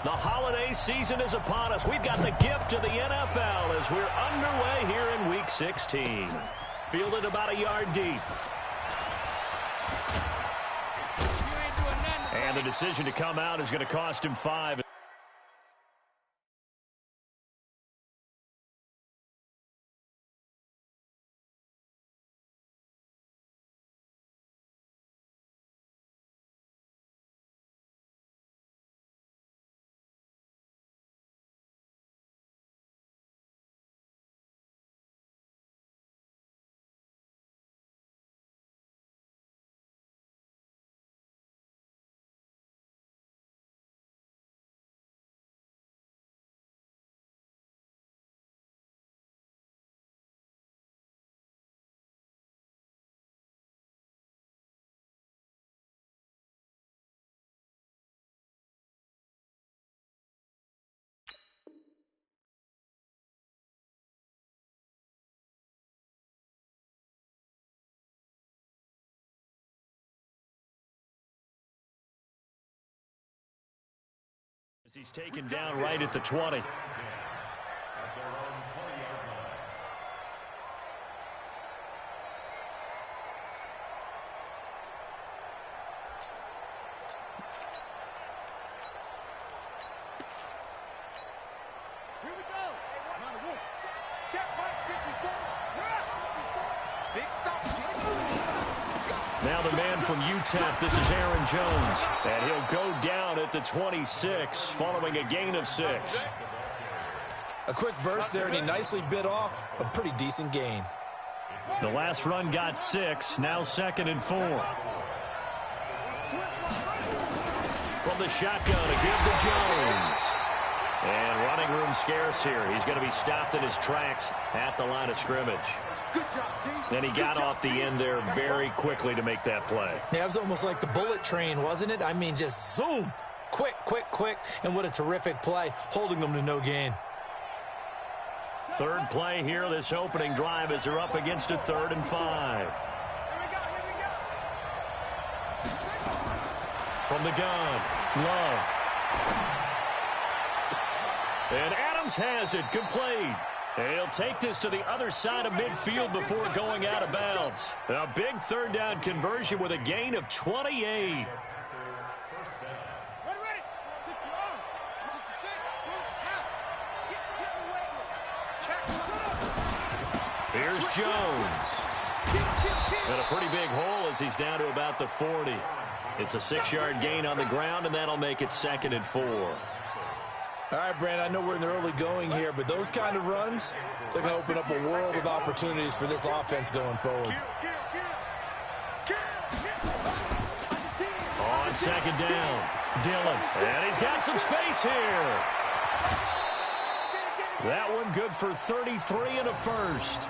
The holiday season is upon us. We've got the gift of the NFL as we're underway here in Week 16. Fielded about a yard deep. And the decision to come out is going to cost him 5. He's taken down right at the 20. Now the man from UTEP, this is Aaron Jones, and he'll go down at the 26 following a gain of 6. A quick burst there, and he nicely bit off a pretty decent gain. The last run got 6, now 2nd and 4. From the shotgun, a give to Jones. And running room scarce here. He's going to be stopped in his tracks at the line of scrimmage. And he got off the end there very quickly to make that play. Yeah, it was almost like the bullet train, wasn't it? I mean, just zoom. Quick, quick, quick. And what a terrific play, holding them to no gain. Third play here, this opening drive, as they're up against a 3rd and 5. From the gun, Love. And Adams has it, complete. He'll take this to the other side of midfield before going out of bounds. A big 3rd down conversion with a gain of 28. Here's Jones. And a pretty big hole as he's down to about the 40. It's a 6-yard gain on the ground, and that'll make it 2nd and 4. All right, Brandon, I know we're in the early going here, but those kind of runs, they're going to open up a world of opportunities for this offense going forward. On 2nd down, Dillon. And he's got some space here. That one good for 33 and a 1st.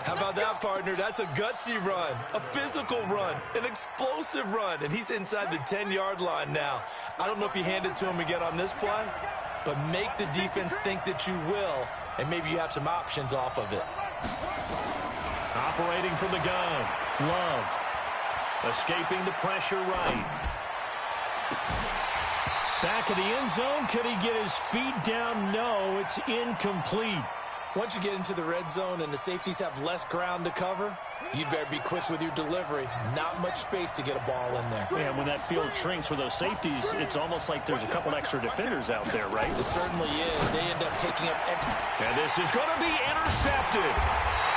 How about that, partner? That's a gutsy run, a physical run, an explosive run, and he's inside the 10-yard line now. I don't know if you hand it to him again on this play, but make the defense think that you will, and maybe you have some options off of it. Operating from the gun, Love. Escaping the pressure right. Back of the end zone, could he get his feet down? No, it's incomplete. Once you get into the red zone and the safeties have less ground to cover, you better be quick with your delivery. Not much space to get a ball in there. Yeah, when that field shrinks for those safeties, it's almost like there's a couple extra defenders out there, right? It certainly is. They end up taking up extra. And this is going to be intercepted.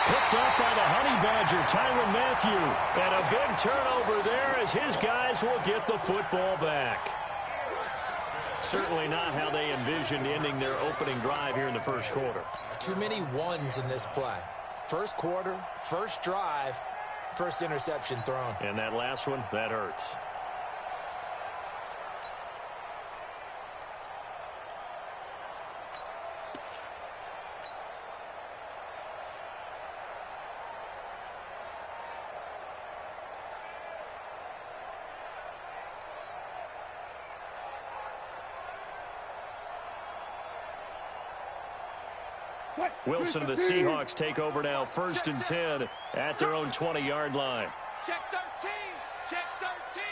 Picked up by the Honey Badger, Tyrann Mathieu. And a big turnover there as his guys will get the football back. Certainly not how they envisioned ending their opening drive here in the first quarter. Too many ones in this play. First quarter, first drive, first interception thrown. And that last one, that hurts. Wilson and the Seahawks take over now, 1st and 10 at their own 20-yard line. Check 13. Check 13.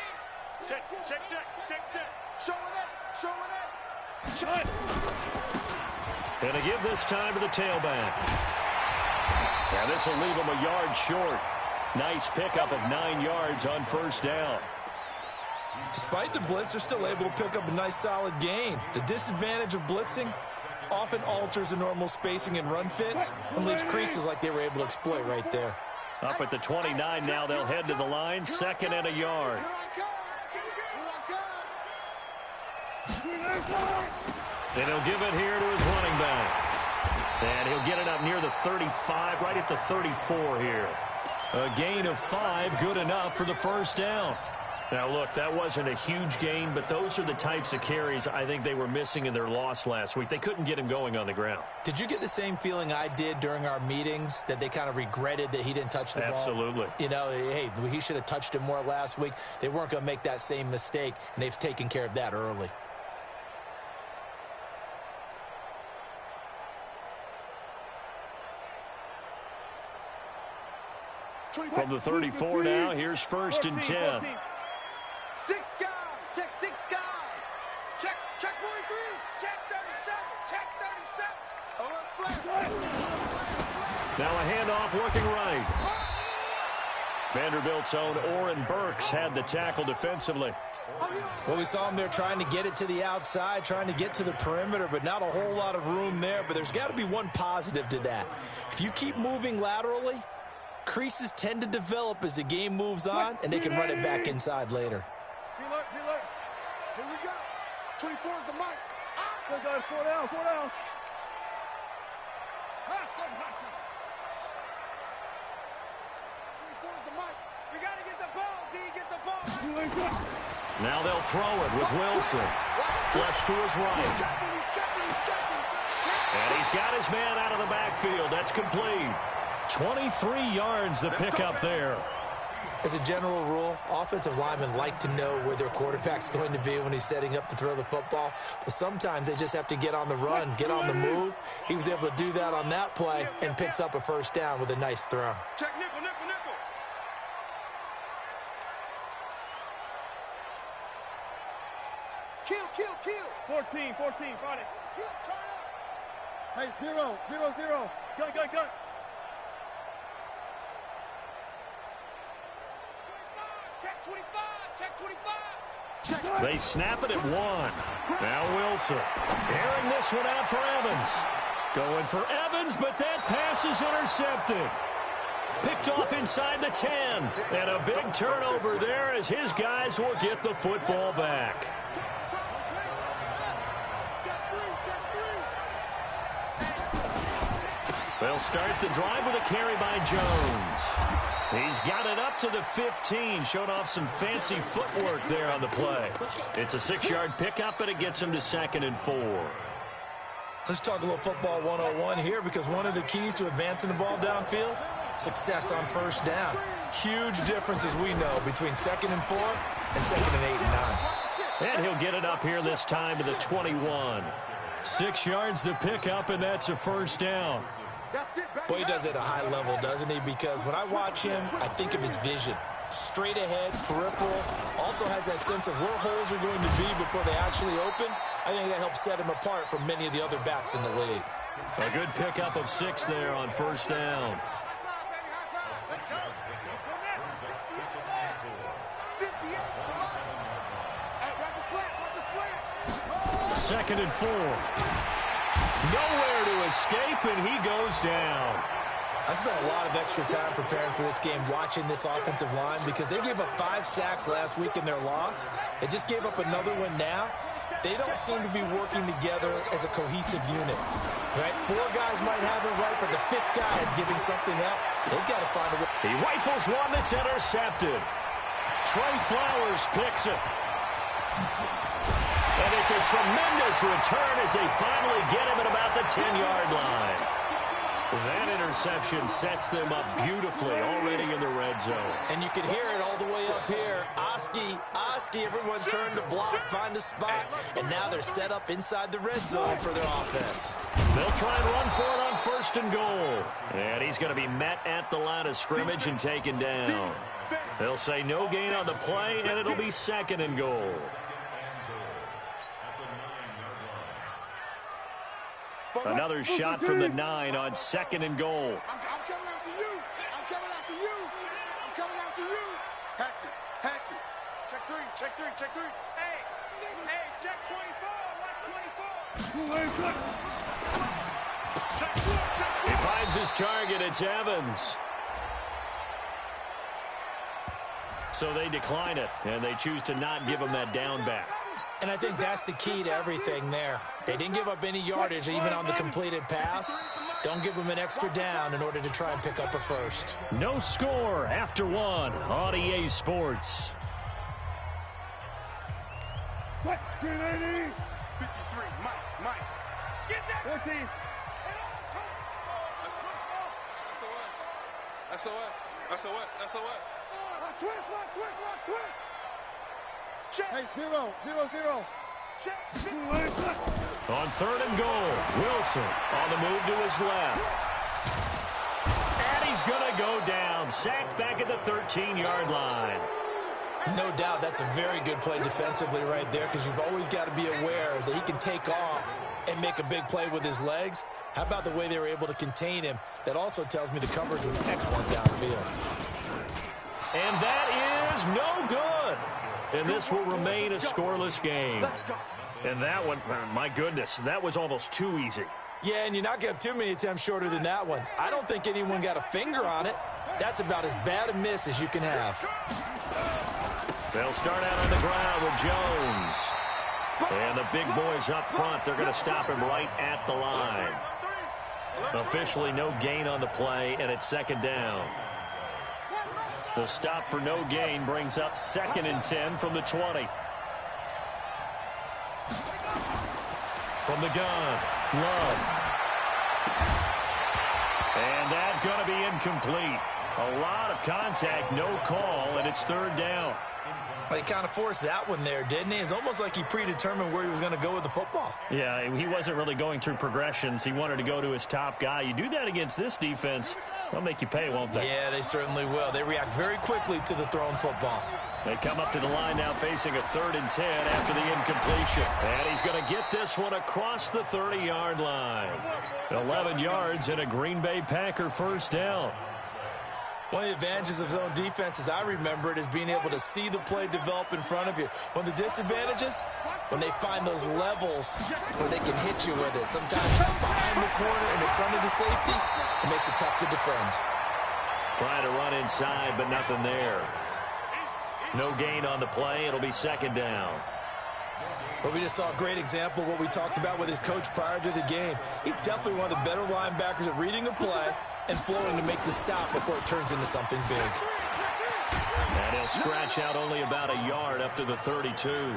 Check. Showing it. And to give this time to the tailback. And this will leave him a yard short. Nice pickup of 9 yards on first down. Despite the blitz, they're still able to pick up a nice solid gain. The disadvantage of blitzing often alters the normal spacing and run fits and leaves creases like they were able to exploit right there. Up at the 29 now, they'll head to the line, 2nd and a yard. Then he'll give it here to his running back. And he'll get it up near the 35, right at the 34 here. A gain of 5, good enough for the first down. Now, look, that wasn't a huge gain, but those are the types of carries I think they were missing in their loss last week. They couldn't get him going on the ground. Did you get the same feeling I did during our meetings, that they kind of regretted that he didn't touch the ball? Absolutely. You know, hey, he should have touched it more last week. They weren't going to make that same mistake, and they've taken care of that early. From the 34 now, here's 1st and 10. 6 guys. Check 6 guys. Check 43. Check 37. Check 37. Now a handoff looking right. Vanderbilt's own Oren Burks had the tackle defensively. Well, we saw him there trying to get it to the outside, trying to get to the perimeter, but not a whole lot of room there. But there's got to be one positive to that. If you keep moving laterally, creases tend to develop as the game moves on, and they can run it back inside later. Be alert. Here we go. 24 is the mic. So guys, 4 down. Hustle. 24 is the mic. We got to get the ball, D. Get the ball. Now they'll throw it with Wilson. Flush to his right. He's checking. And he's got his man out of the backfield. That's complete. 23 yards the pickup there. As a general rule, offensive linemen like to know where their quarterback's going to be when he's setting up to throw the football. But sometimes they just have to get on the run, get on the move. He was able to do that on that play and picks up a first down with a nice throw. Check nickel. 14, Friday. Kill, turn up. Hey, 0. Gun. Check 25. They snap it at 1. Now Wilson. Airing this one out for Evans. Going for Evans, but that pass is intercepted. Picked off inside the 10. And a big turnover there as his guys will get the football back. They'll start the drive with a carry by Jones. He's got it up to the 15. Showed off some fancy footwork there on the play. It's a 6-yard pickup, but it gets him to 2nd and 4. Let's talk a little football 101 here, because one of the keys to advancing the ball downfield, success on first down. Huge difference, as we know, between 2nd and 4 and 2nd and 8 and 9. And he'll get it up here this time to the 21. 6 yards the pickup, and that's a first down. Boy, he does it at a high level, doesn't he? Because when I watch him, I think of his vision. Straight ahead, peripheral. Also has that sense of where holes are going to be before they actually open. I think that helps set him apart from many of the other backs in the league. A good pickup of 6 there on first down. 2nd and 4. Nowhere to escape, and he goes down. I spent a lot of extra time preparing for this game, watching this offensive line, because they gave up 5 sacks last week in their loss. They just gave up another one now. They don't seem to be working together as a cohesive unit. Right? 4 guys might have it right, but the 5th guy is giving something up. They've got to find a way. He rifles one that's intercepted. Trey Flowers picks it. And it's a tremendous return as they finally get him at about the 10-yard line. That interception sets them up beautifully already in the red zone. And you can hear it all the way up here. Oski, everyone turned to block, find a spot, and now they're set up inside the red zone for their offense. They'll try and run for it on 1st and goal. And he's going to be met at the line of scrimmage and taken down. They'll say no gain on the play, and it'll be 2nd and goal. Another shot from the 9 on 2nd and goal. I'm coming after you. I'm coming after you. I'm coming after you. Hatchet. Check three. Hey, check 24. Watch 24. He finds his target. It's Evans. So they decline it, and they choose to not give him that down back. And I think that's the key to everything there. They didn't give up any yardage even on the completed pass. Don't give them an extra down in order to try and pick up a first. No score after 1 on EA Sports. 53, Mike. Get that. 14. SOS. Switch. Check. Hey, 0. Check. On 3rd and goal, Wilson on the move to his left. And he's going to go down, sacked back at the 13-yard line. No doubt that's a very good play defensively right there, because you've always got to be aware that he can take off and make a big play with his legs. How about the way they were able to contain him? That also tells me the coverage was excellent downfield. And that is no good. And this will remain a scoreless game. And that one, my goodness, that was almost too easy. Yeah, and you're not going to have too many attempts shorter than that one. I don't think anyone got a finger on it. That's about as bad a miss as you can have. They'll start out on the ground with Jones. And the big boys up front, they're going to stop him right at the line. Officially no gain on the play, and it's 2nd down. The stop for no gain brings up 2nd and 10 from the 20. From the gun, Love. And that's going to be incomplete. A lot of contact, no call, and it's 3rd down. He kind of forced that one there, didn't he? It's almost like he predetermined where he was going to go with the football. Yeah, he wasn't really going through progressions. He wanted to go to his top guy. You do that against this defense, they'll make you pay, won't they? Yeah, they certainly will. They react very quickly to the thrown football. They come up to the line now facing a 3rd and 10 after the incompletion. And he's going to get this one across the 30-yard line. 11 yards and a Green Bay Packer first down. One of the advantages of zone defense, as I remember it, is being able to see the play develop in front of you. One of the disadvantages, when they find those levels where they can hit you with it. Sometimes behind the corner and in front of the safety, it makes it tough to defend. Trying to run inside, but nothing there. No gain on the play. It'll be 2nd down. But we just saw a great example of what we talked about with his coach prior to the game. He's definitely one of the better linebackers at reading a play and flowing to make the stop before it turns into something big. And he'll scratch out only about a yard up to the 32.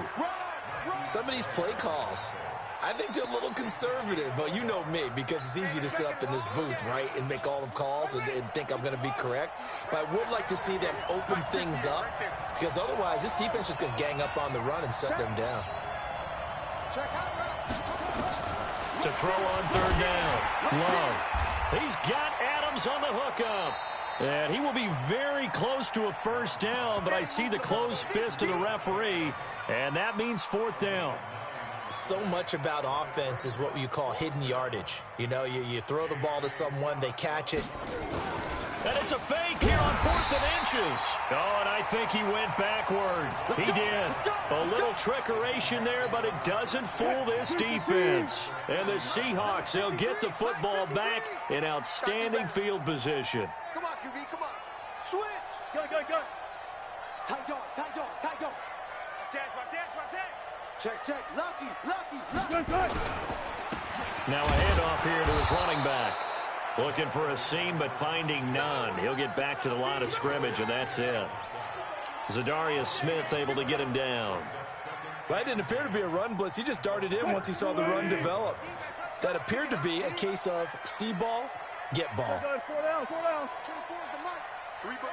Some of these play calls, I think they're a little conservative, but you know me, because it's easy to sit up in this booth, right, and make all the calls and think I'm going to be correct. But I would like to see them open things up, because otherwise this defense is going to gang up on the run and shut them down. To throw on 3rd down, Love. He's got Adams on the hookup. And he will be very close to a first down, but I see the closed fist of the referee, and that means 4th down. So much about offense is what you call hidden yardage. You know, you throw the ball to someone, they catch it. And it's a fake here on 4th and inches. Oh, and I think he went backward. He did. A little trickeration there, but it doesn't fool this defense. And the Seahawks, they'll get the football back in outstanding field position. Come on, QB, come on. Switch. Go. Tight go. Check. Lucky. Now a handoff here to his running back. Looking for a seam, but finding none. He'll get back to the line of scrimmage, and that's it. Zadarius Smith able to get him down. Well, that didn't appear to be a run blitz. He just darted in once he saw the run develop. That appeared to be a case of see ball, get ball. 4 down. 24 is the mic. 3 ball.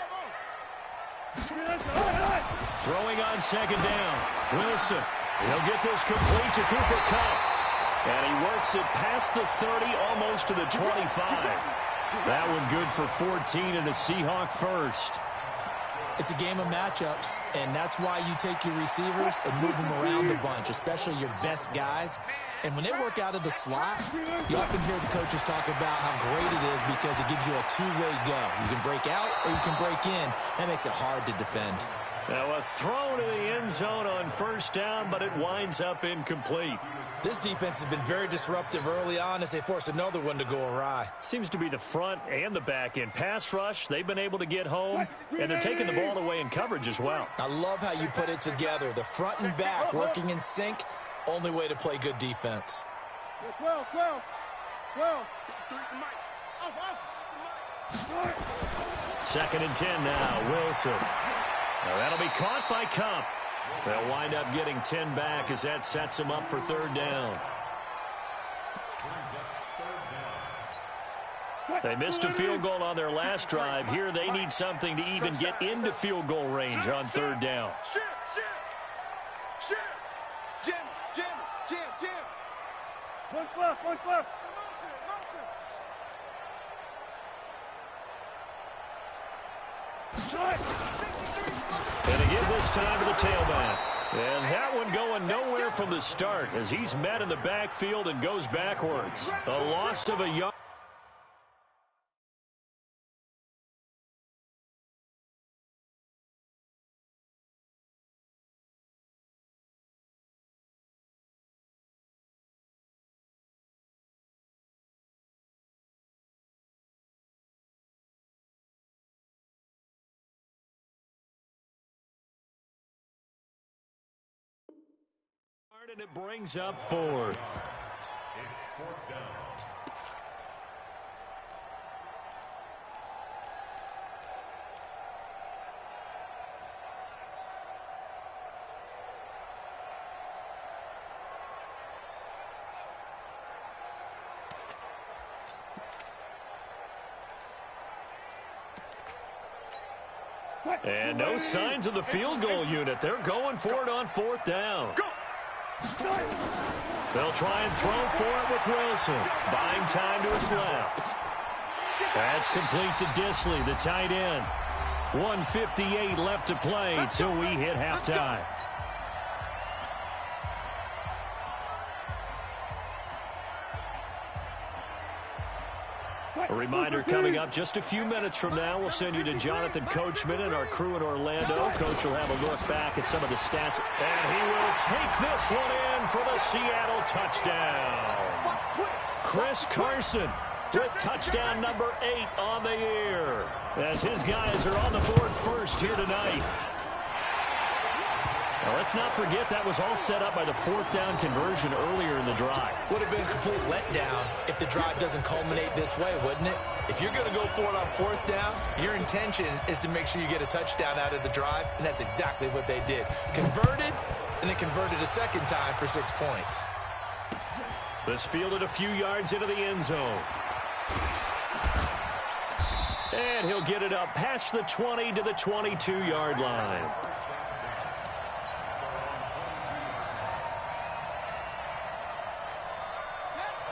Throwing on 2nd down. Wilson. He'll get this complete to Cooper Kupp. And he works it past the 30, almost to the 25. That one good for 14 and a Seahawk first. It's a game of matchups, and that's why you take your receivers and move them around a bunch, especially your best guys. And when they work out of the slot, you often hear the coaches talk about how great it is because it gives you a two-way go. You can break out or you can break in. That makes it hard to defend. Now a throw to the end zone on first down, but it winds up incomplete. This defense has been very disruptive early on as they force another one to go awry. Seems to be the front and the back end. Pass rush, they've been able to get home, and they're taking the ball away in coverage as well. I love how you put it together. The front and back working in sync, only way to play good defense. 12. Second and 10 now, Wilson. Now that'll be caught by Kupp. They'll wind up getting 10 back as that sets them up for third down. They missed a field goal on their last drive. Here they need something to even get into field goal range on third down. Jim. One left. And again this time to the tailback. And that one going nowhere from the start as he's met in the backfield and goes backwards. A loss of a yard. And it brings up fourth. It's fourth down. And no signs of the field goal unit. They're going for it on fourth down. They'll try and throw for it with Wilson. Buying time to his left. That's complete to Disley, the tight end. 1:58 left to play till we hit halftime. A reminder coming up just a few minutes from now. We'll send you to Jonathan Coachman and our crew in Orlando. Coach will have a look back at some of the stats. And he will take this one in for the Seattle touchdown. Chris Carson with touchdown number 8 on the year. As his guys are on the board first here tonight. Now, let's not forget that was all set up by the fourth down conversion earlier in the drive. Would have been a complete letdown if the drive doesn't culminate this way, wouldn't it? If you're going to go for it on fourth down, your intention is to make sure you get a touchdown out of the drive, and that's exactly what they did. Converted, and then converted a second time for 6 points. This fielded a few yards into the end zone. And he'll get it up past the 20 to the 22-yard line.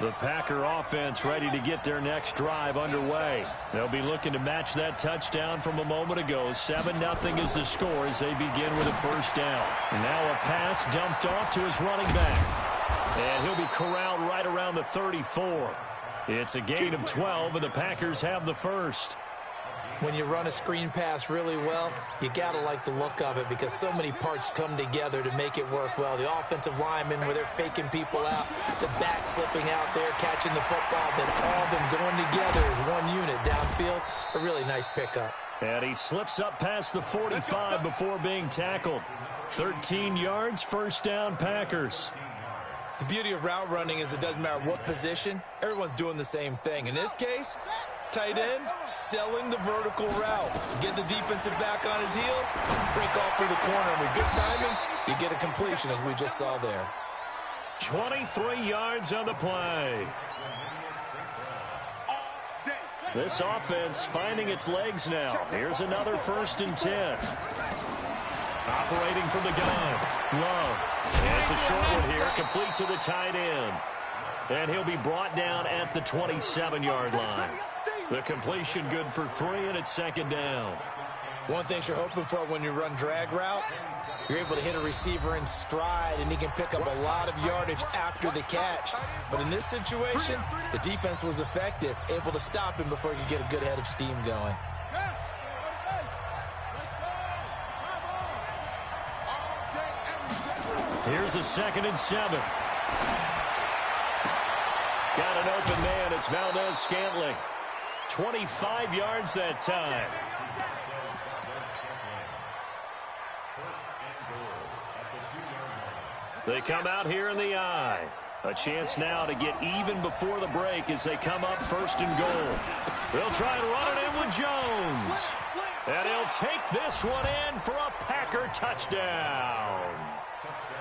The Packer offense ready to get their next drive underway. They'll be looking to match that touchdown from a moment ago. 7-0 is the score as they begin with a first down. And now a pass dumped off to his running back. And he'll be corralled right around the 34. It's a gain of 12, and the Packers have the first. When you run a screen pass really well, you got to like the look of it because so many parts come together to make it work well. The offensive linemen where they're faking people out, the back slipping out there, catching the football, then all of them going together as one unit downfield. A really nice pickup. And he slips up past the 45 before being tackled. 13 yards, first down, Packers. The beauty of route running is it doesn't matter what position, everyone's doing the same thing. In this case, tight end selling the vertical route. Get the defensive back on his heels, break off through the corner. And with good timing, you get a completion as we just saw there. 23 yards on the play. This offense finding its legs now. Here's another 1st and 10. Operating from the gun. Love. And it's a short one here, complete to the tight end. And he'll be brought down at the 27-yard line. The completion good for 3, and it's second down. One thing you're hoping for when you run drag routes, you're able to hit a receiver in stride, and he can pick up a lot of yardage after the catch. But in this situation, the defense was effective, able to stop him before he could get a good head of steam going. Here's a 2nd and 7. Got an open man. It's Valdez-Scantling. 25 yards that time. They come out here in the I. A chance now to get even before the break as they come up 1st and goal. They'll try and run it in with Jones. And he'll take this one in for a Packer touchdown.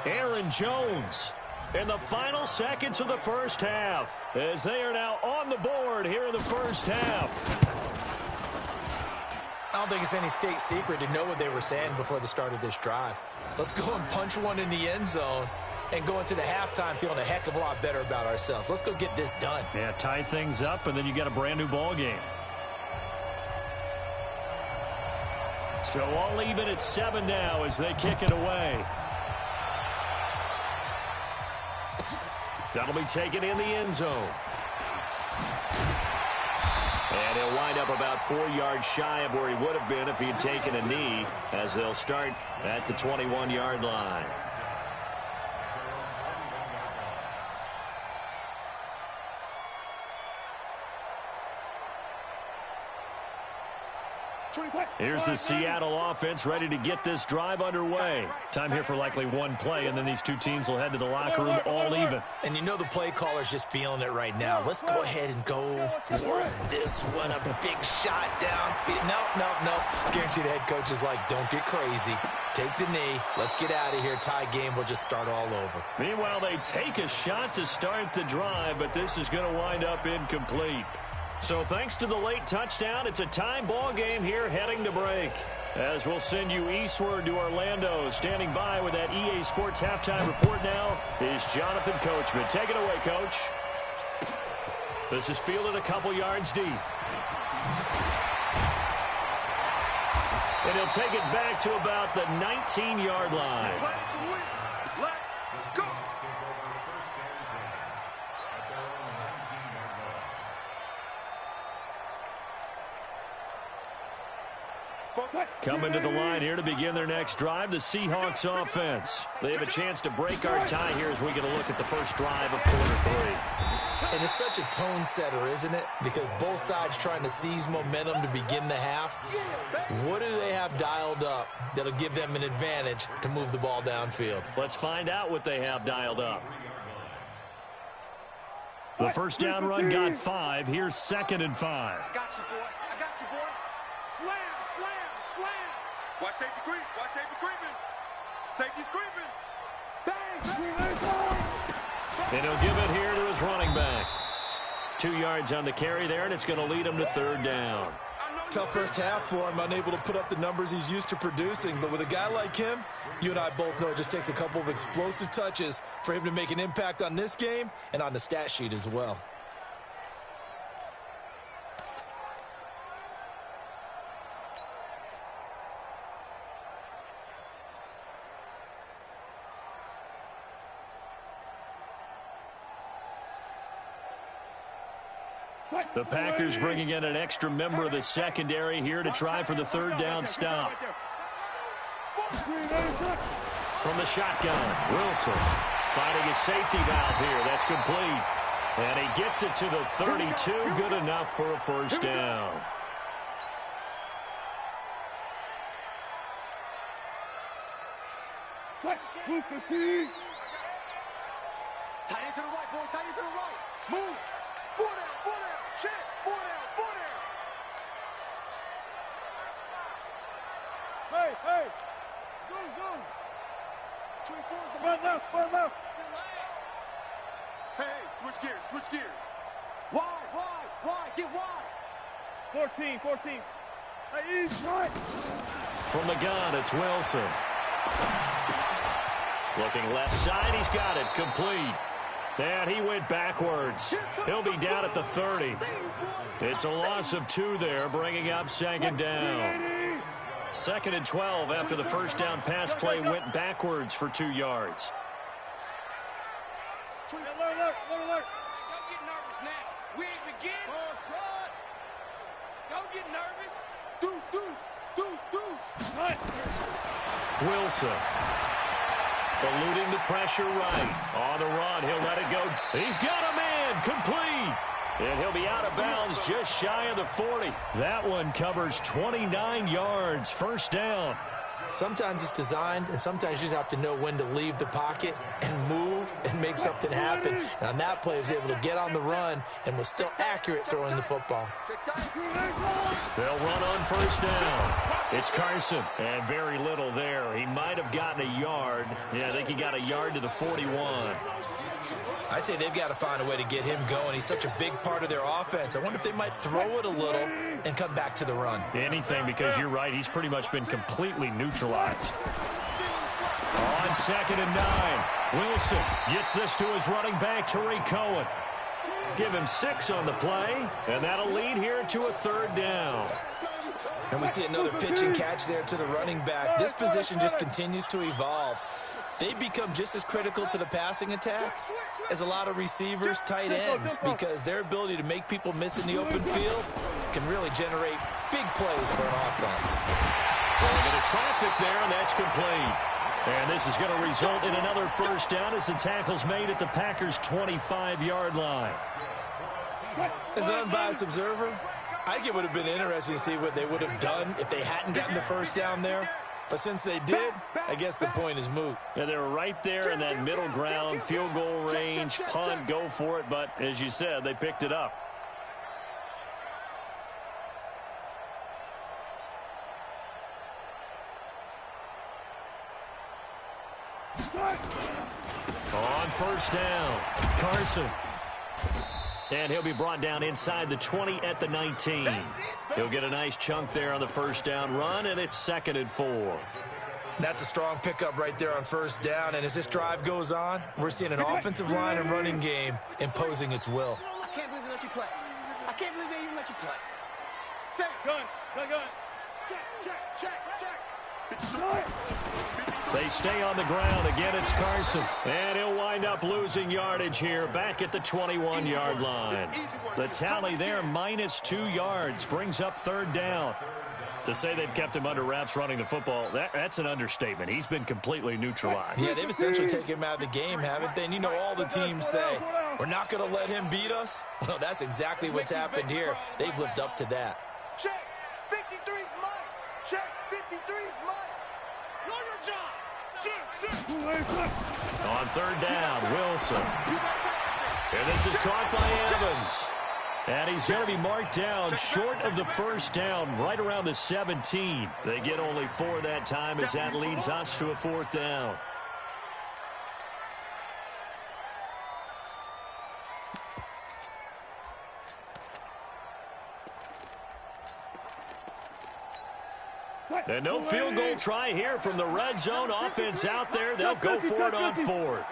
Aaron Jones in the final seconds of the first half as they are now on the board here in the first half. I don't think it's any state secret to know what they were saying before the start of this drive. Let's go and punch one in the end zone and go into the halftime feeling a heck of a lot better about ourselves. Let's go get this done. Yeah, tie things up, and then you got a brand new ball game. So all even at 7 now as they kick it away. That'll be taken in the end zone. And he'll wind up about 4 yards shy of where he would have been if he had taken a knee, as they'll start at the 21-yard line. Here's the Seattle offense ready to get this drive underway. Time here for likely one play, and then these two teams will head to the locker room all even. And you know the play caller's just feeling it right now. Let's go ahead and go for this one. A big shot downfield. No. Guaranteed the head coach is like, don't get crazy. Take the knee. Let's get out of here. Tie game will just start all over. Meanwhile, they take a shot to start the drive, but this is going to wind up incomplete. So thanks to the late touchdown, it's a tie ball game here heading to break. As we'll send you eastward to Orlando. Standing by with that EA Sports halftime report now is Jonathan Coachman. Take it away, Coach. This is fielded a couple yards deep. And he'll take it back to about the 19-yard line. Coming to the line here to begin their next drive, the Seahawks offense. They have a chance to break our tie here as we get a look at the first drive of quarter 3. And it's such a tone setter, isn't it? Because both sides trying to seize momentum to begin the half. What do they have dialed up that'll give them an advantage to move the ball downfield? Let's find out what they have dialed up. The first down run got 5. Here's 2nd and 5. I got you, boy. I got you, boy. Slam. Watch safety creep. Watch safety creeping. Safety's creeping. Bang! And he'll give it here to his running back. 2 yards on the carry there, and it's going to lead him to 3rd down. Tough first half for him, unable to put up the numbers he's used to producing. But with a guy like him, you and I both know it just takes a couple of explosive touches for him to make an impact on this game and on the stat sheet as well. The Packers bringing in an extra member of the secondary here to try for the 3rd down stop. From the shotgun, Wilson finding a safety valve here. That's complete. And he gets it to the 32. Good enough for a first down. Tight end to the right, boy. Tight end to the right. Move. 4 down. Check. 4 down. Hey. Zoom. 24 is the left. Hey, switch gears. Wide. Get wide. 14. Hey, east, right. From the gun, it's Wilson. Looking left side, he's got it, complete. And he went backwards. He'll be down at the 30. It's a loss of 2 there, bringing up 2nd down. 2nd and 12 after the first down pass play went backwards for 2 yards. Alert, alert, alert. Don't get nervous now. We ain't begin. Don't get nervous. Deuce. Wilson. Eluding the pressure right. On the run, he'll let it go. He's got a man, complete. And he'll be out of bounds just shy of the 40. That one covers 29 yards, first down. Sometimes it's designed, and sometimes you just have to know when to leave the pocket and move and make something happen. And on that play, he was able to get on the run and was still accurate throwing the football. They'll run on first down. It's Carson, and very little there. He might have gotten a yard. Yeah, I think he got a yard to the 41. I'd say they've got to find a way to get him going. He's such a big part of their offense. I wonder if they might throw it a little and come back to the run. Anything, because you're right. He's pretty much been completely neutralized. On 2nd and 9, Wilson gets this to his running back, Tariq Cohen. Give him 6 on the play, and that'll lead here to a 3rd down. And we see another pitch and catch there to the running back. This position just continues to evolve. They become just as critical to the passing attack as a lot of receivers, tight ends, because their ability to make people miss in the open field can really generate big plays for an offense. So a bit of traffic there, and that's complete. And this is going to result in another first down as the tackle's made at the Packers' 25-yard line. As an unbiased observer, I think it would have been interesting to see what they would have done if they hadn't gotten the first down there. But since they did, I guess the point is moot. Yeah, they were right there in that middle ground, field goal range, punt, go for it. But as you said, they picked it up. On first down, Carson. And he'll be brought down inside the 20 at the 19. He'll get a nice chunk there on the first down run, and it's 2nd and 4. That's a strong pickup right there on first down. And as this drive goes on, we're seeing an offensive line and running game imposing its will. I can't believe they let you play. I can't believe they even let you play. Set, gun. Check. They stay on the ground. Again, it's Carson. And he'll wind up losing yardage here back at the 21-yard line. The tally there, -2 yards, brings up 3rd down. To say they've kept him under wraps running the football, that's an understatement. He's been completely neutralized. Yeah, they've essentially taken him out of the game, haven't they? And you know all the teams say, we're not going to let him beat us. Well, that's exactly what's happened here. They've lived up to that. Check. 53's mine. Check. 53's mine. Know your job. On 3rd down, Wilson. And this is caught by Evans. And he's going to be marked down short of the first down, right around the 17. They get only 4 that time as that leads us to a 4th down. And no field goal try here from the red zone. Offense out there. They'll go for it on 4th.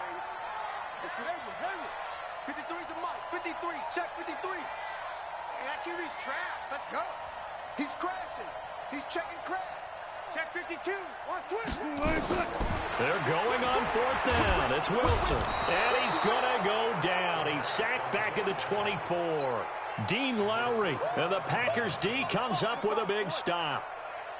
53's a Mike. 53. Check 53. Hey, that QB's trash. Let's go. He's crashing. He's checking crash. Check 52. Watch twist. They're going on 4th down. It's Wilson. And he's going to go down. He's sacked back at the 24. Dean Lowry. And the Packers D comes up with a big stop.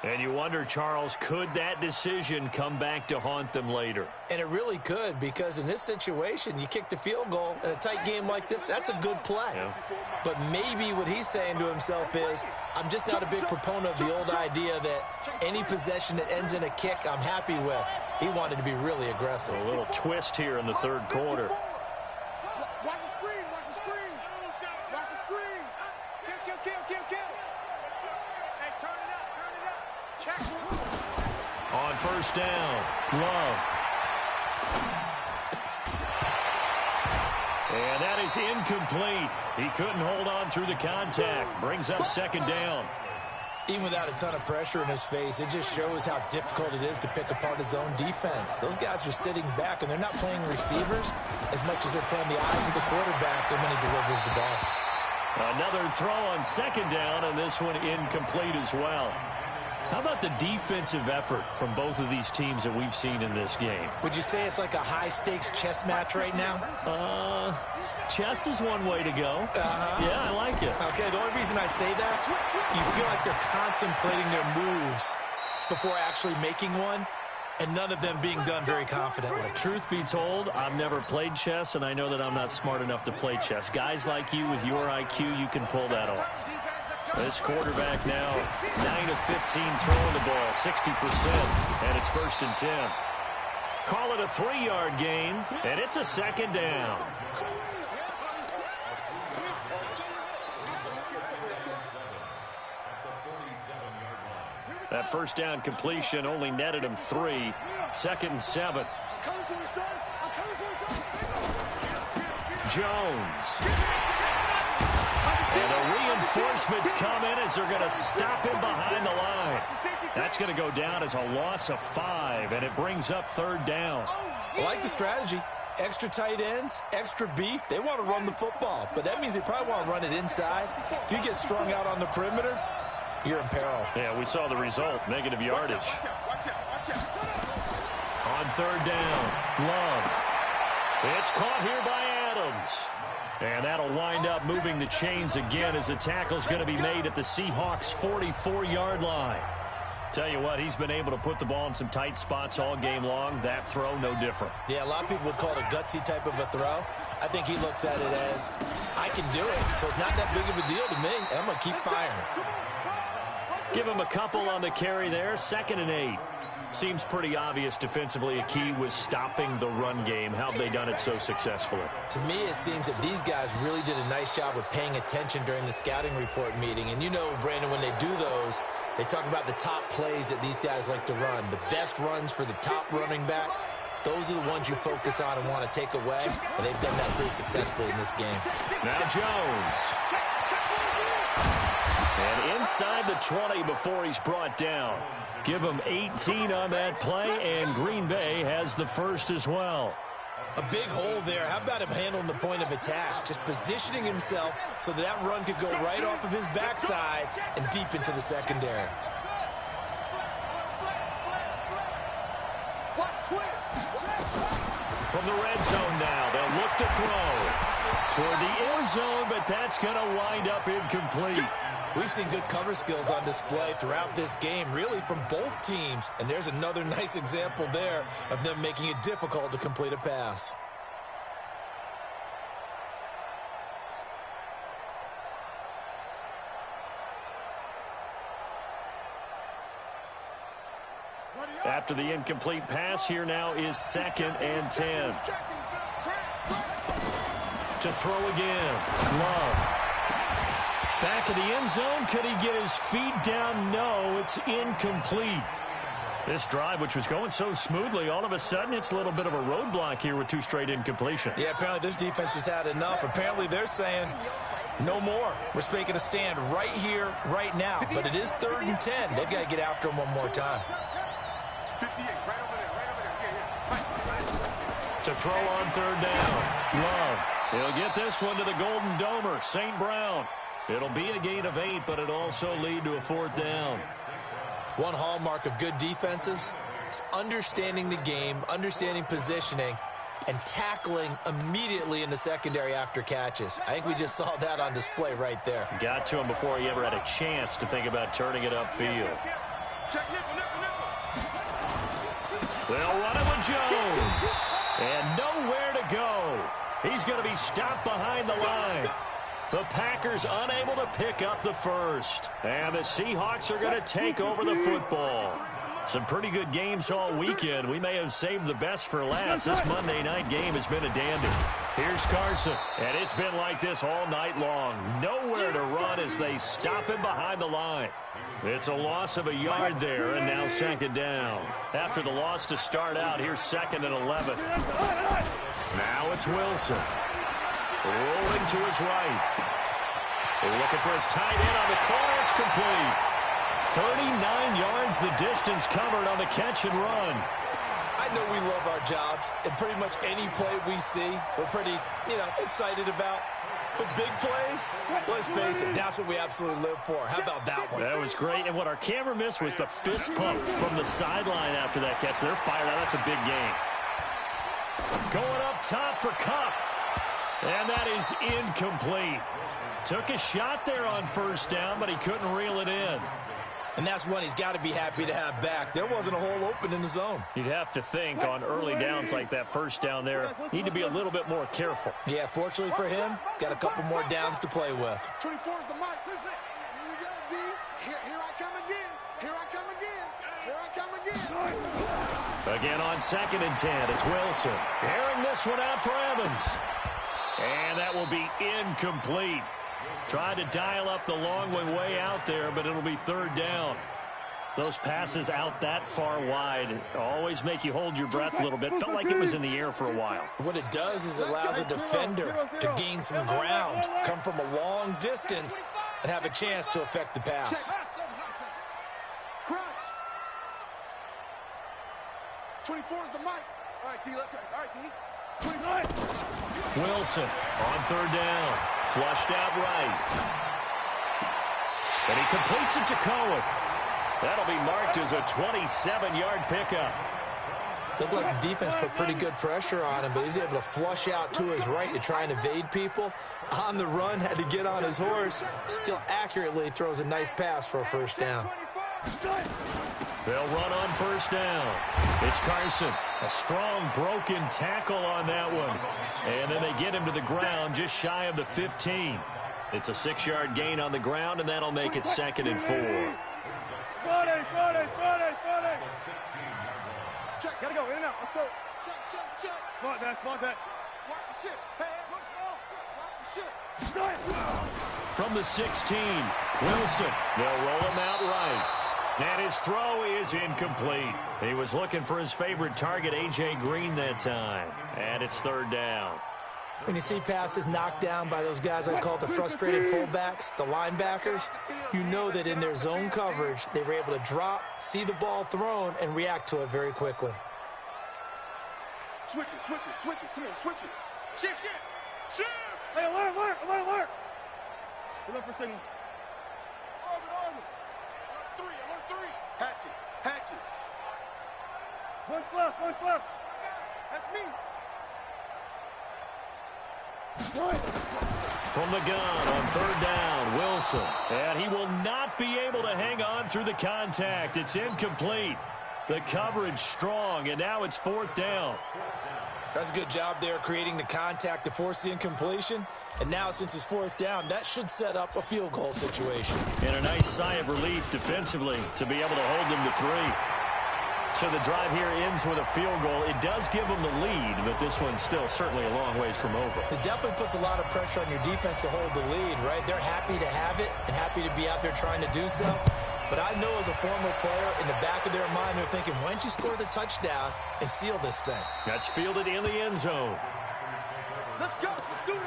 And you wonder, Charles, could that decision come back to haunt them later? And it really could, because in this situation, you kick the field goal in a tight game like this, that's a good play. Yeah. But maybe what he's saying to himself is, I'm just not a big proponent of the old idea that any possession that ends in a kick I'm happy with. He wanted to be really aggressive. A little twist here in the 3rd quarter. Watch the screen. Watch the screen. Watch the screen. Kill. Hey, turn it up. Check. On first down, Love. And that is incomplete. He couldn't hold on through the contact. Brings up 2nd down. Even without a ton of pressure in his face, it just shows how difficult it is to pick apart his own defense. Those guys are sitting back, and they're not playing receivers as much as they're playing the eyes of the quarterback when he delivers the ball. Another throw on 2nd down, and this one incomplete as well. How about the defensive effort from both of these teams that we've seen in this game? Would you say it's like a high-stakes chess match right now? Chess is one way to go. Yeah, I like it. Okay, the only reason I say that, you feel like they're contemplating their moves before actually making one, and none of them being done very confidently. Truth be told, I've never played chess, and I know that I'm not smart enough to play chess. Guys like you with your IQ, you can pull that off. This quarterback now, 9 of 15 throwing the ball, 60%, and it's 1st and 10. Call it a 3-yard gain, and it's a 2nd down. That 1st down completion only netted him 3. 2nd and 7. Jones. And the reinforcements come in as they're going to stop him behind the line. That's going to go down as a loss of 5, and it brings up 3rd down. I like the strategy. Extra tight ends, extra beef. They want to run the football, but that means they probably want to run it inside. If you get strung out on the perimeter, you're in peril. Yeah, we saw the result, negative yardage. On 3rd down, Love. It's caught here by Adams. And that'll wind up moving the chains again as the tackle's going to be made at the Seahawks' 44-yard line. Tell you what, he's been able to put the ball in some tight spots all game long. That throw, no different. Yeah, a lot of people would call it a gutsy type of a throw. I think he looks at it as, I can do it, so it's not that big of a deal to me, and I'm going to keep firing. Give him a couple on the carry there. 2nd and 8. Seems pretty obvious defensively a key was stopping the run game. How have they done it so successfully? To me, it seems that these guys really did a nice job of paying attention during the scouting report meeting. And you know, Brandon, when they do those, they talk about the top plays that these guys like to run. The best runs for the top running back. Those are the ones you focus on and want to take away. And they've done that pretty successfully in this game. Now Jones. And inside the 20 before he's brought down. Give him 18 on that play, and Green Bay has the 1st as well. A big hole there. How about him handling the point of attack? Just positioning himself so that run could go right off of his backside and deep into the secondary. From the red zone now, they'll look to throw toward the end zone, but that's going to wind up incomplete. We've seen good cover skills on display throughout this game, really from both teams. And there's another nice example there of them making it difficult to complete a pass. After the incomplete pass, here now is 2nd and 10. To throw again. Love. Back of the end zone. Could he get his feet down? No, it's incomplete. This drive, which was going so smoothly, all of a sudden it's a little bit of a roadblock here with 2 straight incompletions. Yeah, apparently this defense has had enough. Apparently they're saying no more. We're making a stand right here, right now. But it is 3rd and 10. They've got to get after him one more time. 58, right over there, To throw on 3rd down. Love. He'll get this one to the Golden Domer, St. Brown. It'll be a gain of 8, but it'll also lead to a 4th down. One hallmark of good defenses is understanding the game, understanding positioning, and tackling immediately in the secondary after catches. I think we just saw that on display right there. Got to him before he ever had a chance to think about turning it upfield. They'll run it with Jones. And nowhere to go. He's going to be stopped behind the line. The Packers unable to pick up the 1st. And the Seahawks are going to take over the football. Some pretty good games all weekend. We may have saved the best for last. This Monday night game has been a dandy. Here's Carson. And it's been like this all night long. Nowhere to run as they stop him behind the line. It's a loss of a yard there, and now 2nd down. After the loss to start out, here's 2nd and 11. Now it's Wilson. Rolling to his right. Looking for his tight end on the corner. It's complete. 39 yards the distance covered on the catch and run. I know we love our jobs, and pretty much any play we see, we're pretty, excited about. The big plays? Let's face it, that's what we absolutely live for. How about that one? That was great. And what our camera missed was the fist pump from the sideline after that catch. They're fired out. That's a big game. Going up top for Kupp. And that is incomplete. Took a shot there on first down, but he couldn't reel it in. And that's one he's got to be happy to have back. There wasn't a hole open in the zone. You'd have to think on early downs like that first down there, need to be a little bit more careful. Yeah, fortunately for him, got a couple more downs to play with. 24 is the mic. Here we go, D. Here I come again. Here I come again. Here I come again. Again on 2nd and 10, it's Wilson. Airing this one out for Evans. And that will be incomplete. Tried to dial up the long way out there, but it'll be 3rd down. Those passes out that far wide always make you hold your breath a little bit. Felt like it was in the air for a while. What it does is it allows a defender to gain some ground, come from a long distance, and have a chance to affect the pass. Crunch. 24 is the mic. All right, D, let's go. All right, D. 25. Wilson on 3rd down. Flushed out right. And he completes it to Cohen. That'll be marked as a 27-yard pickup. Looked like the defense put pretty good pressure on him, but he's able to flush out to his right to try and evade people. On the run, had to get on his horse. Still accurately throws a nice pass for a first down. They'll run on first down. It's Carson. A strong broken tackle on that one. And then they get him to the ground just shy of the 15. It's a 6-yard gain on the ground, and that'll make it 2nd and 4. Check, gotta go, in and out. Let's go. Check. Smart that. Watch the shit. Hey, look small. Watch the shit. From the 16, Wilson. They'll roll him out right. And his throw is incomplete. He was looking for his favorite target, A.J. Green, that time. And it's 3rd down. When you see passes knocked down by those guys I call the frustrated fullbacks, the linebackers, you know that in their zone coverage, they were able to drop, see the ball thrown, and react to it very quickly. Switch it. Come on, switch it. Shift. Hey, alert. Alert for signal. Armor. Alert 3. Hatch it. One left. That's me. From the gun on 3rd down, Wilson. And he will not be able to hang on through the contact. It's incomplete. The coverage strong, and now it's 4th down. That's a good job there creating the contact to force the incompletion. And now, since it's 4th down, that should set up a field goal situation. And a nice sigh of relief defensively to be able to hold them to 3. So the drive here ends with a field goal. It does give them the lead, but this one's still certainly a long ways from over. It definitely puts a lot of pressure on your defense to hold the lead, right? They're happy to have it and happy to be out there trying to do so. But I know as a former player, in the back of their mind, they're thinking, why don't you score the touchdown and seal this thing? That's fielded in the end zone. Let's go. Let's do it.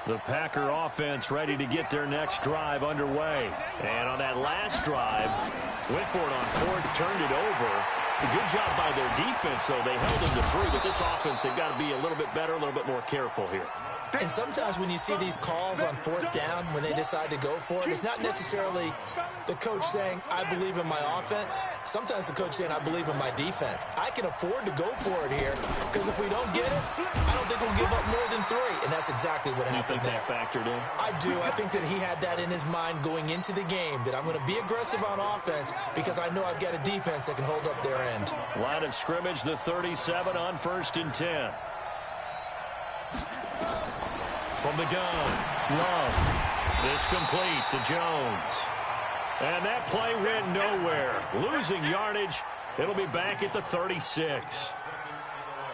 The Packer offense ready to get their next drive underway. And on that last drive, went for it on 4th, turned it over. A good job by their defense, though. They held them to 3, but this offense, they've got to be a little bit better, a little bit more careful here. And sometimes when you see these calls on 4th down, when they decide to go for it, it's not necessarily the coach saying, I believe in my offense. Sometimes the coach saying, I believe in my defense. I can afford to go for it here, because if we don't get it, I don't think we'll give up more than 3. And that's exactly what happened there. You think that factored in? I do. I think that he had that in his mind going into the game, that I'm going to be aggressive on offense because I know I've got a defense that can hold up their end. Line of scrimmage, the 37 on 1st and 10. From the gun, Love. This complete to Jones. And that play went nowhere. Losing yardage. It'll be back at the 36.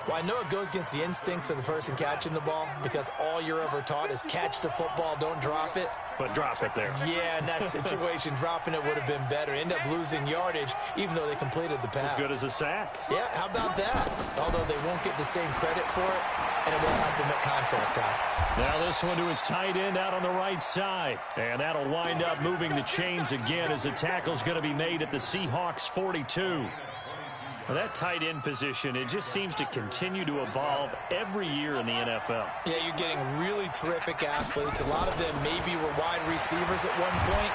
Well, I know it goes against the instincts of the person catching the ball because all you're ever taught is catch the football, don't drop it. But drop it there. Yeah, in that situation, dropping it would have been better. End up losing yardage, even though they completed the pass. As good as a sack. Yeah, how about that? Although they won't get the same credit for it, and it won't help him at contract time. Now this one to his tight end out on the right side. And that'll wind up moving the chains again as the tackle's going to be made at the Seahawks 42. Well, that tight end position, it just seems to continue to evolve every year in the NFL. Yeah, you're getting really terrific athletes. A lot of them maybe were wide receivers at one point.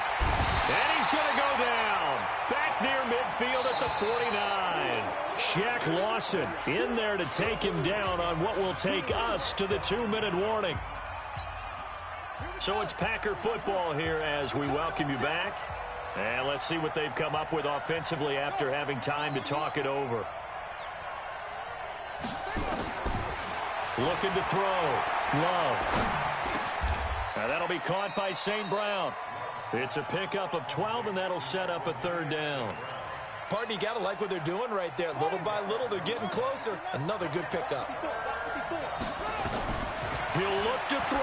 And he's going to go down. Back near midfield at the 49. Shaq Lawson in there to take him down on what will take us to the 2-minute warning. So it's Packer football here as we welcome you back. And let's see what they've come up with offensively after having time to talk it over. Looking to throw. Love. Now that'll be caught by St. Brown. It's a pickup of 12, and that'll set up a third down. Partner, you got to like what they're doing right there. Little by little, they're getting closer. Another good pickup. He'll look to throw.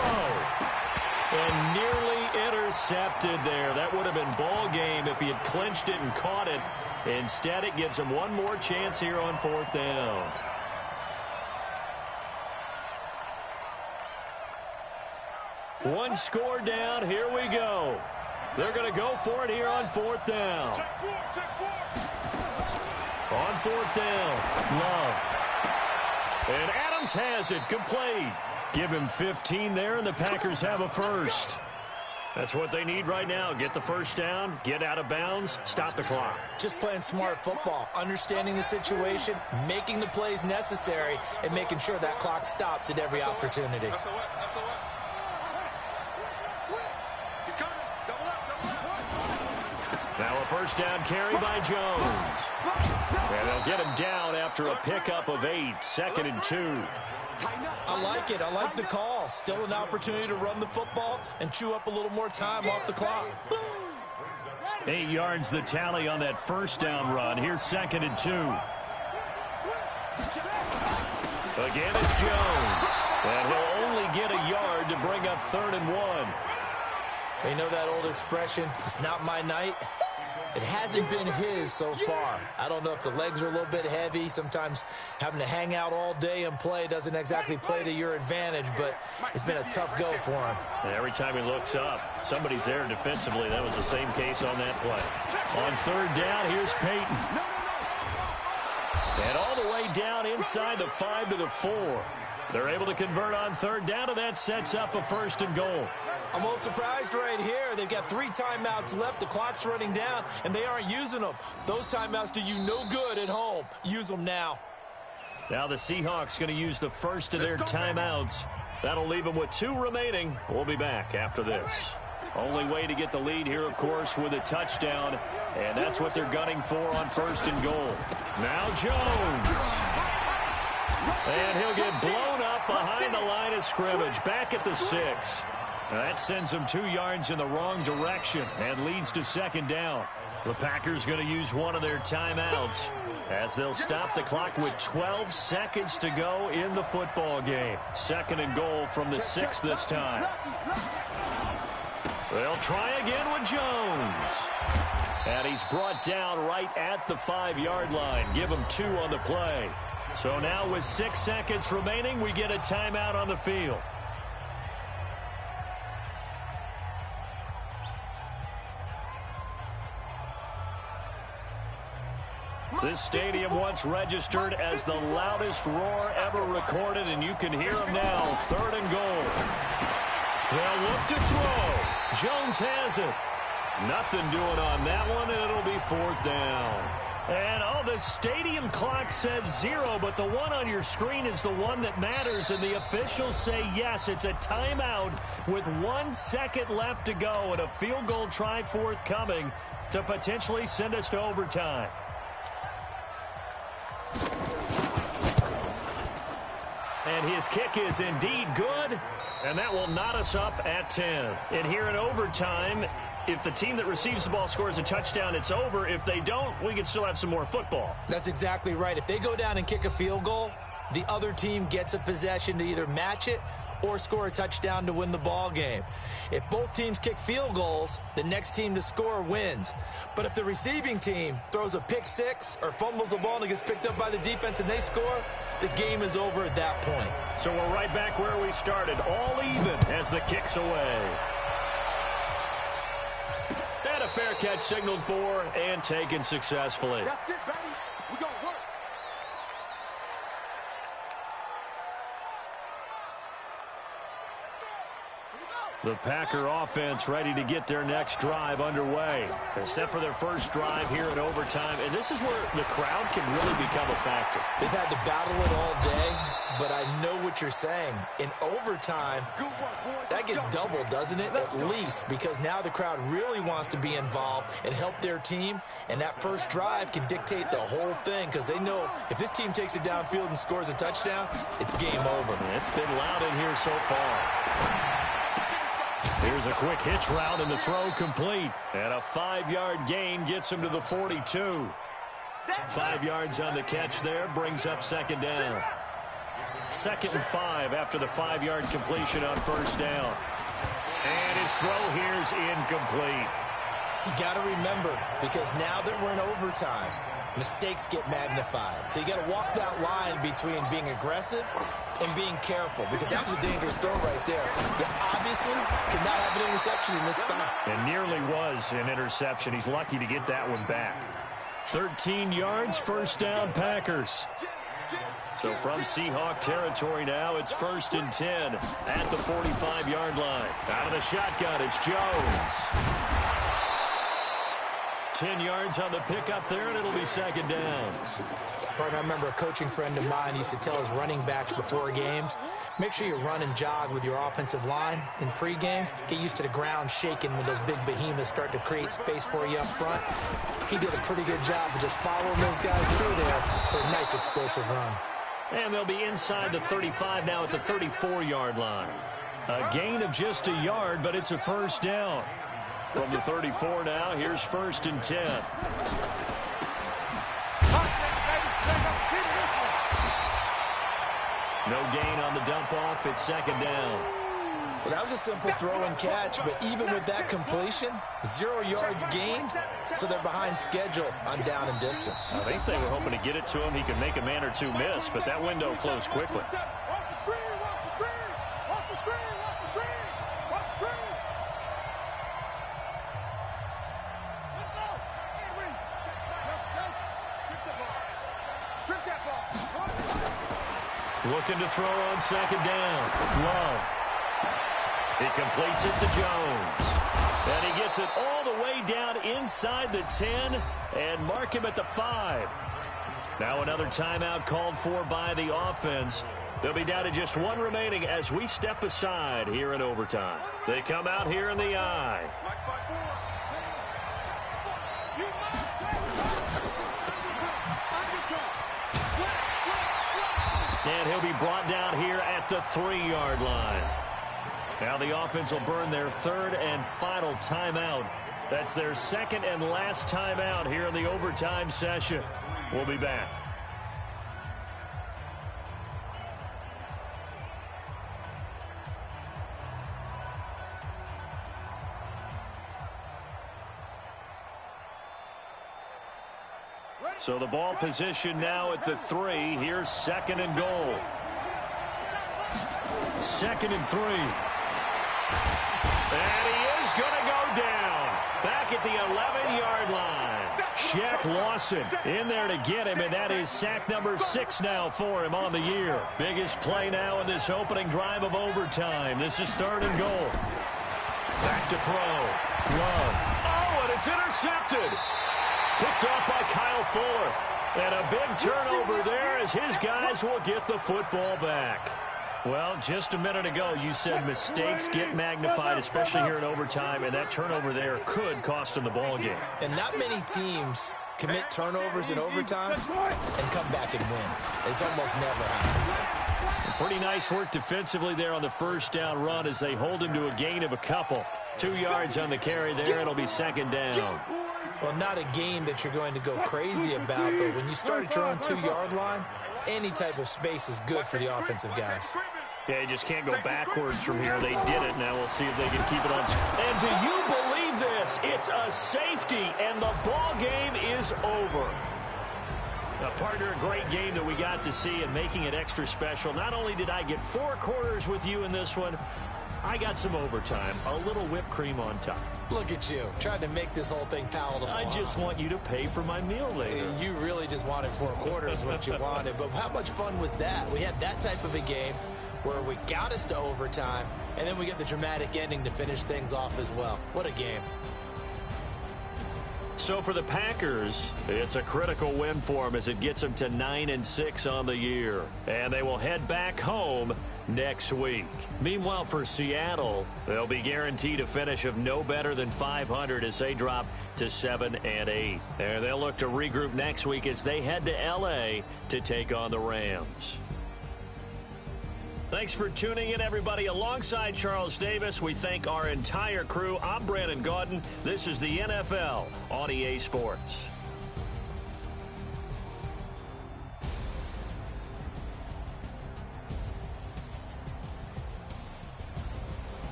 And nearly intercepted there. That would have been ball game if he had clinched it and caught it. Instead, it gives him one more chance here on fourth down. One score down. Here we go. They're going to go for it here on fourth down. On fourth down, Love. And Adams has it, complete. Give him 15 there, and the Packers have a first. That's what they need right now. Get the first down, get out of bounds, stop the clock. Just playing smart football, understanding the situation, making the plays necessary, and making sure that clock stops at every opportunity. Now a first down carry by Jones. And they'll get him down after a pickup of 8, 2nd and 2. I like it. I like the call. Still an opportunity to run the football and chew up a little more time off the clock. 8 yards the tally on that first down run. Here's 2nd and 2. Again, it's Jones. And he'll only get a yard to bring up 3rd and 1. You know that old expression, it's not my night? It hasn't been his so far. I don't know if the legs are a little bit heavy. Sometimes having to hang out all day and play doesn't exactly play to your advantage, but it's been a tough go for him. And every time he looks up, somebody's there defensively. That was the same case on that play. On 3rd down, here's Peyton. And all the way down inside the 5 to the 4. They're able to convert on 3rd down, and that sets up a 1st and goal. I'm a little surprised right here. They've got 3 timeouts left. The clock's running down, and they aren't using them. Those timeouts do you no good at home. Use them now. Now the Seahawks going to use the first of their timeouts. That'll leave them with 2 remaining. We'll be back after this. Only way to get the lead here, of course, with a touchdown, and that's what they're gunning for on 1st and goal. Now Jones. And he'll get blown up behind the line of scrimmage, back at the 6. That sends them 2 yards in the wrong direction and leads to 2nd down. The Packers going to use one of their timeouts as they'll stop the clock with 12 seconds to go in the football game. 2nd and goal from the 6 this time. They'll try again with Jones. And he's brought down right at the 5-yard line. Give him 2 on the play. So now with 6 seconds remaining, we get a timeout on the field. This stadium once registered as the loudest roar ever recorded, and you can hear him now. 3rd and goal. They'll look to throw. Jones has it. Nothing doing on that one, and it'll be 4th down. And, the stadium clock says 0, but the one on your screen is the one that matters, and the officials say yes, it's a timeout with 1 second left to go and a field goal try forthcoming to potentially send us to overtime. And his kick is indeed good, and that will knot us up at 10. And here in overtime, if the team that receives the ball scores a touchdown, it's over. If they don't, we can still have some more football. That's exactly right. If they go down and kick a field goal, the other team gets a possession to either match it or score a touchdown to win the ball game. If both teams kick field goals, the next team to score wins. But if the receiving team throws a pick six or fumbles the ball and it gets picked up by the defense and they score, the game is over at that point. So we're right back where we started, all even as the kick's away. And a fair catch signaled for and taken successfully. That's it, baby. We gonna work. The Packer offense ready to get their next drive underway. They're set for their first drive here in overtime, and this is where the crowd can really become a factor. They've had to battle it all day, but I know what you're saying. In overtime, that gets doubled, doesn't it? At least, because now the crowd really wants to be involved and help their team, and that first drive can dictate the whole thing because they know if this team takes it downfield and scores a touchdown, it's game over. It's been loud in here so far. Here's a quick hitch route and the throw complete. And a 5-yard gain gets him to the 42. 5 yards on the catch there brings up second down. 2nd and 5 after the 5-yard completion on first down. And his throw here's incomplete. You got to remember, because now that we're in overtime, mistakes get magnified. So you got to walk that line between being aggressive and being careful, because that was a dangerous throw right there. You obviously cannot have an interception in this spot. And nearly was an interception. He's lucky to get that one back. 13 yards, first down, Packers. So from Seahawk territory now, it's 1st and 10 at the 45-yard line. Out of the shotgun, it's Jones. 10 yards on the pickup there, and it'll be second down. Partner, I remember a coaching friend of mine used to tell his running backs before games, make sure you run and jog with your offensive line in pregame. Get used to the ground shaking when those big behemoths start to create space for you up front. He did a pretty good job of just following those guys through there for a nice explosive run. And they'll be inside the 35 now at the 34-yard line. A gain of just a yard, but it's a first down. From the 34 now, here's 1st and 10. No gain on the dump off. It's second down. Well, that was a simple throw and catch, but even with that completion, 0 yards gained, so they're behind schedule on down and distance. I think they were hoping to get it to him. He could make a man or two miss, but that window closed quickly. Looking to throw on second down. Love. He completes it to Jones. And he gets it all the way down inside the 10 and mark him at the 5. Now another timeout called for by the offense. They'll be down to just one remaining as we step aside here in overtime. They come out here in the I. And he'll be brought down here at the 3-yard line. Now the offense will burn their 3rd and final timeout. That's their 2nd and last timeout here in the overtime session. We'll be back. So the ball position now at the 3. Here's 2nd and goal. 2nd and 3. And he is going to go down. Back at the 11-yard line. Shaq Lawson in there to get him, and that is sack number 6 now for him on the year. Biggest play now in this opening drive of overtime. This is 3rd and goal. Back to throw. Love. Oh, and it's intercepted. Picked off by Kyle Fuller. And a big turnover there as his guys will get the football back. Well, just a minute ago, you said mistakes get magnified, especially here in overtime, and that turnover there could cost them the ball game. And not many teams commit turnovers in overtime and come back and win. It's almost never happens. Pretty nice work defensively there on the first down run as they hold him to a gain of a couple. 2 yards on the carry there. It'll be second down. Well, not a game that you're going to go crazy about, but when you start at your own 2-yard line, any type of space is good for the offensive guys. Yeah, you just can't go backwards from here. They did it. Now we'll see if they can keep it on. And do you believe this? It's a safety, and the ball game is over. Now, partner, a great game that we got to see and making it extra special. Not only did I get 4 quarters with you in this one, I got some overtime, a little whipped cream on top. Look at you, trying to make this whole thing palatable. I just want you to pay for my meal later. You really just wanted 4 quarters what you wanted. But how much fun was that? We had that type of a game where we got us to overtime, and then we get the dramatic ending to finish things off as well. What a game. So for the Packers, it's a critical win for them as it gets them to 9-6 on the year. And they will head back home next week. Meanwhile, for Seattle, they'll be guaranteed a finish of no better than 500 as they drop to 7-8. And they'll look to regroup next week as they head to L.A. to take on the Rams. Thanks for tuning in, everybody. Alongside Charles Davis, we thank our entire crew. I'm Brandon Gaudin. This is the NFL on EA Sports.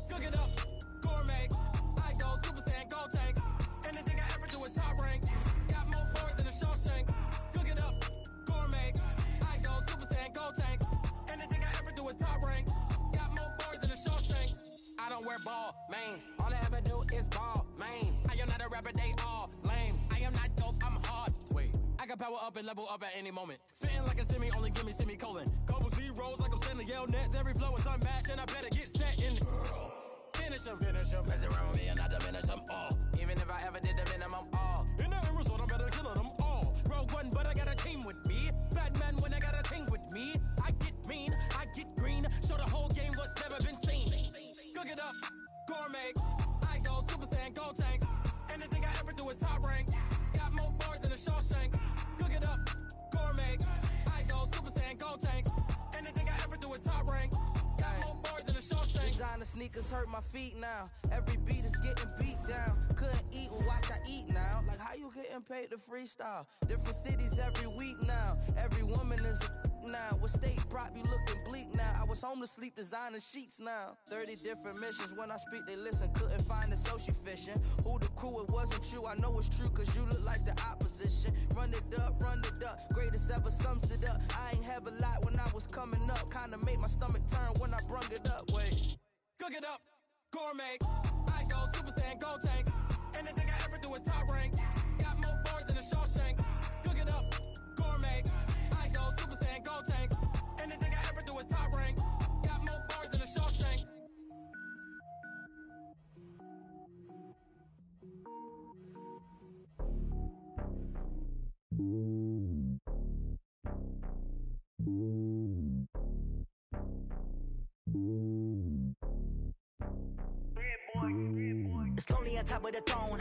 Cook it up, gourmet. I go Super Saiyan, Gold Tank. Anything I ever do is top rank. Got more boys than a Shawshank. Cook it up, gourmet. I go Super Saiyan, Gold Tank. Anything I ever do is top rank. Got more boys than a Shawshank. I don't wear ball mains. All I ever do is ball main. I am not a rapper, they all lame. I am not dope, I'm hard. Wait, I can power up and level up at any moment. Spitting like a semi, only give me semicolon. Couple zeros like I'm sending yell nets. Every flow is unmatched and I better get set in. Finish them. Mess around with me and I diminish them all. Even if I ever did the minimum all. In the end result, I'm better killing them all. Rogue One, but I got a team with me. Batman when I got a team with me. I get mean, I get green. Show the whole game what's never been seen. Cook it up, gourmet. I go Super Saiyan, Gold Tank. Anything I ever do is top rank. Got more boys than a Shawshank. Cook it up, gourmet. I go Super Saiyan, Gold Tank. Anything I ever do is top rank. Designer sneakers hurt my feet now. Every beat is getting beat down. Couldn't eat and watch I eat now. Like how you getting paid to freestyle? Different cities every week now. Every woman is a now. What state prop you looking bleak now? I was home to sleep designer sheets now. 30 different missions. When I speak they listen. Couldn't find it so she fishing. Who the crew, it wasn't you. I know it's true cause you look like the opposition. Run it up. Greatest ever sums it up. I ain't have a lot when I was coming up. Kinda made my stomach turn when I brung it up. Wait. Cook it up, gourmet. I go Super Saiyan, Gold Tank. Anything I ever do is top rank. Got more boys than a Shawshank. Cook it up, gourmet. I go Super Saiyan, Gold Tank. Anything I ever do is top rank. Got more boys than a Shawshank. It's lonely on top of the throne.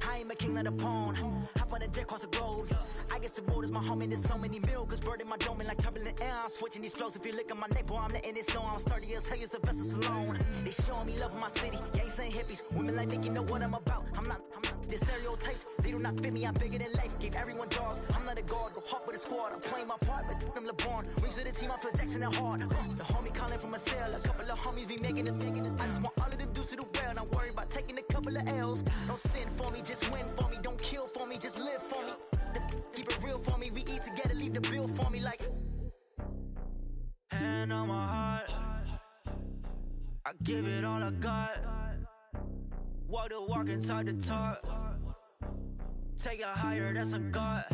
I ain't a king of the pawn. Hop on a jet across the globe. I guess the road is my home and there's so many milkers. Bird in my dome and like turbulent air. I'm switching these flows. If you look at my neck, boy, I'm letting it snow. I'm sturdy as hell as a vessel alone. They showing me love in my city. Gangs ain't hippies. Women like think you know what I'm about. I'm not the stereotypes. They do not fit me. I'm bigger than life. Gave everyone jobs. I'm not a guard. Go hard with a squad. I'm playing my part, but them LeBron. Rings to the team. I feel Jackson and hard. The homie calling from a cell. A couple of homies be making it. I just want all of them dudes to do well. Not worry about taking a couple of L's. Don't sin for me, just win for me. Don't kill for me, just live for me. Keep it real for me. We eat together, leave the bill for me like. Hand on my heart, I give it all I got. Walk the walk and talk the talk. Take it higher, that's a God.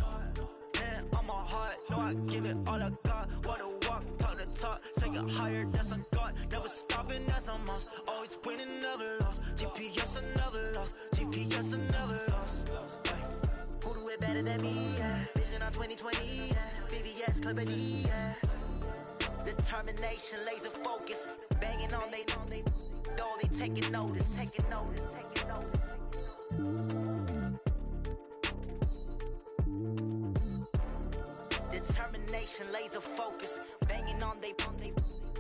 Hand on my heart, no, I give it all I got. Walk the walk, talk the talk. Take it higher, that's a God. Never stopping, that's a must. Always winning, never lost. GPS, I never lost. GPS, I never lost. Who do it better than me? Yeah. Vision on 2020. Yeah. VVS, Clippity. Yeah. The Determination, laser focus, banging on they door, they taking notice. Determination, laser focus, banging on they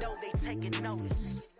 door, they taking notice.